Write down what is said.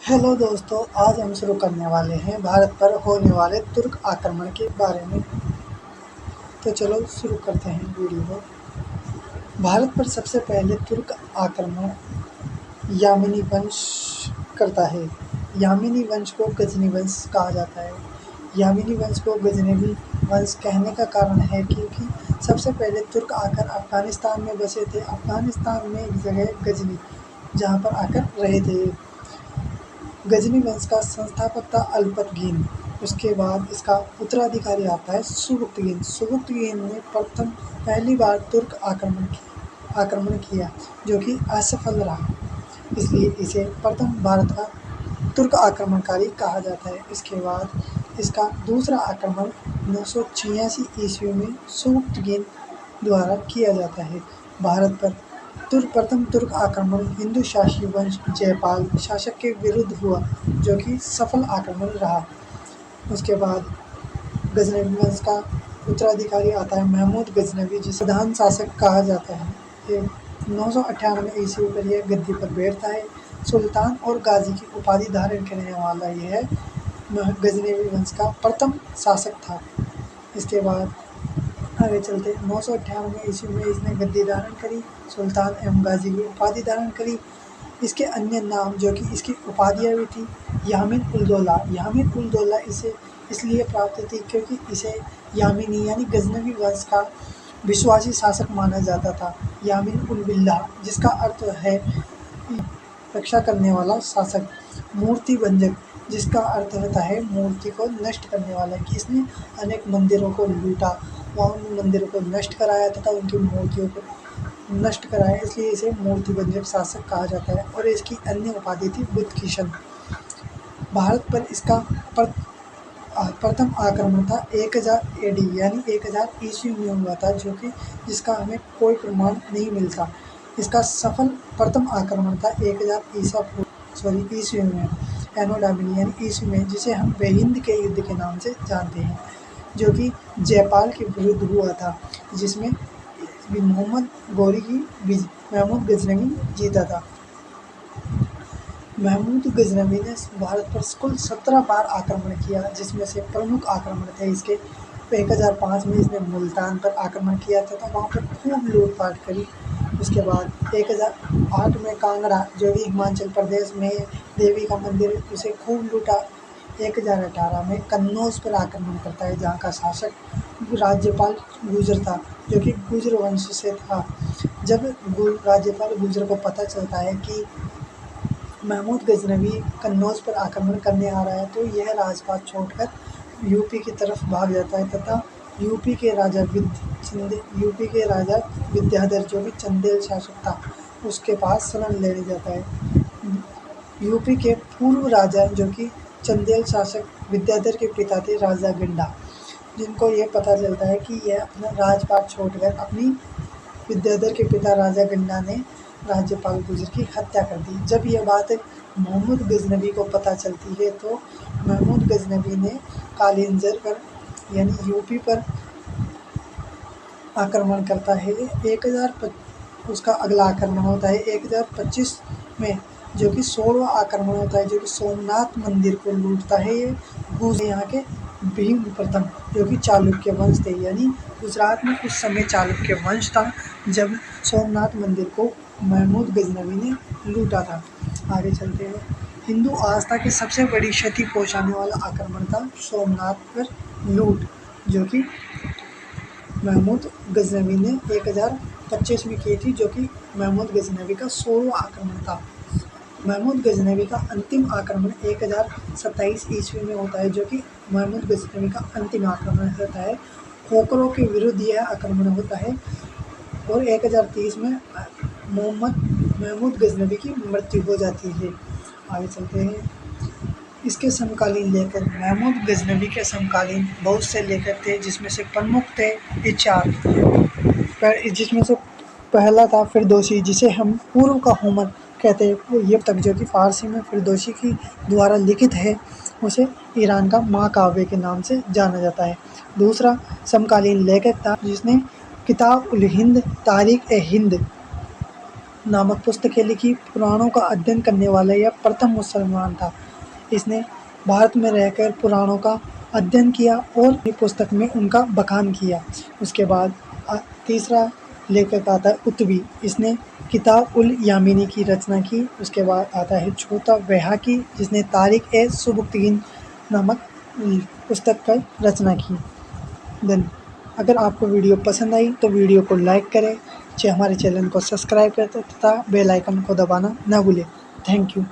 Hello दोस्तों, आज हम शुरू करने वाले हैं भारत पर होने वाले तुर्क आक्रमण के बारे में। तो चलो शुरू करते हैं वीडियो को। भारत पर सबसे पहले तुर्क आक्रमण यामिनी वंश करता है। यामिनी वंश को गजनी वंश कहा जाता है। यामिनी वंश को गजनवी वंश कहने का कारण है क्योंकि सबसे पहले तुर्क आकर अफगानिस्तान में बसे थे। अफगानिस्तान में एक जगह गजनी, जहाँ पर आकर रहे थे। गजनी वंश का संस्थापक था अल्पतगीन। उसके बाद इसका उत्तराधिकारी आता है सुबुक्तगीन। सुबुक्तगीन ने पहली बार तुर्क आक्रमण किया, जो कि असफल रहा, इसलिए इसे प्रथम भारत का तुर्क आक्रमणकारी कहा जाता है। इसके बाद इसका दूसरा आक्रमण 986 ईस्वी में सुबुक्तगीन द्वारा किया जाता है। भारत पर प्रथम तुर्क आक्रमण हिंदू शाही वंश जयपाल शासक के विरुद्ध हुआ, जो कि सफल आक्रमण रहा। उसके बाद गजनवी वंश का उत्तराधिकारी आता है महमूद गजनवी, जिसे प्रधान शासक कहा जाता है। ये 998 ईस्वी पर यह गद्दी पर बैठता है। सुल्तान और गाजी की उपाधि धारण करने वाला यह गजनवी वंश का प्रथम शासक था। इसके बाद आगे चलते 998 ईस्वी में इसने गद्दी धारण करी, सुल्तान एवं गाजी की उपाधि धारण करी। इसके अन्य नाम, जो कि इसकी उपाधियाँ भी थी, यामिन उल दौला। यामिन उल दौला इसे इसलिए प्राप्त थी क्योंकि इसे यामिनी यानी गजनवी वंश का विश्वासी शासक माना जाता था। यामिन उल बिल्लाह, जिसका अर्थ है रक्षा करने वाला शासक। मूर्ति भंजक, जिसका अर्थ होता है मूर्ति को नष्ट करने वाला, कि इसने अनेक मंदिरों को लूटा व उन मंदिरों को नष्ट कराया तथा उनकी मूर्तियों को नष्ट कराया, इसलिए इसे मूर्ति भंजक शासक कहा जाता है। और इसकी अन्य उपाधि थी बुद्ध किशन। भारत पर इसका प्रथम आक्रमण था 1000 AD यानी 1000 ईस्वी में हुआ था, जो कि जिसका हमें कोई प्रमाण नहीं मिलता। इसका सफल प्रथम आक्रमण था 1000 ईस्वी में, एनो डोमिनी यानी ईस्वी में, जिसे हम बेहिंद के युद्ध के नाम से जानते हैं, जो कि जयपाल के विरुद्ध हुआ था, जिसमें मोहम्मद गौरी की महमूद गजनवी जीता था। महमूद गजनवी ने भारत पर कुल 17 बार आक्रमण किया, जिसमें से प्रमुख आक्रमण थे इसके 1005 में इसने मुल्तान पर आक्रमण किया था, वहाँ पर खूब लूटपाट करी। उसके बाद 1008 में कांगड़ा, जो कि हिमाचल प्रदेश में देवी का मंदिर, उसे खूब लूटा। 1018 में कन्नौज पर आक्रमण करता है, जहाँ का शासक राज्यपाल गुजर था, जो कि गुजर वंश से था। जब राज्यपाल गुजर को पता चलता है कि महमूद गजनवी कन्नौज पर आक्रमण करने आ रहा है, तो यह राजपाट छोड़कर यूपी की तरफ भाग जाता है तथा यूपी के राजा विद्याधर, जो कि चंदेल शासक था, उसके पास शरण लेने जाता है। यूपी के पूर्व राजा, जो कि चंदेल शासक विद्याधर के पिता थे, राजा गंडा, जिनको ये पता चलता है कि यह अपना राजपाट छोड़कर अपनी विद्याधर के पिता राजा गंडा ने राज्यपाल गुजर की हत्या कर दी। जब यह बात महमूद गजनवी को पता चलती है, तो महमूद गजनवी ने कालिंजर पर यानी यूपी पर आक्रमण करता है। उसका अगला आक्रमण होता है 1025 में, जो कि 16वां आक्रमण होता है, जो कि सोमनाथ मंदिर को लूटता है। ये यहाँ के भीम प्रथम, जो कि चालुक्य वंश थे, यानी गुजरात में उस समय चालुक्य वंश था, जब सोमनाथ मंदिर को महमूद गजनवी ने लूटा था। आगे चलते हैं। हिंदू आस्था की सबसे बड़ी क्षति पहुंचाने वाला आक्रमण था सोमनाथ पर लूट, जो कि महमूद गजनवी ने 1025 में की थी, जो कि महमूद गजनवी का 16वां आक्रमण था। महमूद गजनवी का अंतिम आक्रमण 1027 ईस्वी में होता है, जो कि महमूद गजनवी का अंतिम आक्रमण होता है। खोखरों के विरुद्ध यह आक्रमण होता है और 1030 में महमूद गजनवी की मृत्यु हो जाती है। आगे चलते हैं। इसके समकालीन लेखक महमूद गजनवी के समकालीन बहुत से लेखक थे, जिसमें से प्रमुख थे ये चार, जिसमें से पहला था फिरदौसी, जिसे हम पूर्व का होमर कहते हैं। ये तक, जो कि फारसी में फिरदौसी की द्वारा लिखित है, उसे ईरान का महाकाव्य के नाम से जाना जाता है। दूसरा समकालीन लेखक था जिसने किताब उल हिंद तारीख ए हिंद नामक पुस्तकें लिखी। पुराणों का अध्ययन करने वाला यह प्रथम मुसलमान था। इसने भारत में रहकर पुराणों का अध्ययन किया और ये पुस्तक में उनका बखान किया। उसके बाद तीसरा लेखक आता है उत्बी। इसने किताब उल यामिनी की रचना की। उसके बाद आता है छोटा बैहाकी, जिसने तारीख ए सुबुक्तीन नामक पुस्तक का रचना की। देन अगर आपको वीडियो पसंद आई तो वीडियो को लाइक करें, हमारे चैनल को सब्सक्राइब करें तथा बेल आइकन को दबाना ना भूलें। Thank you.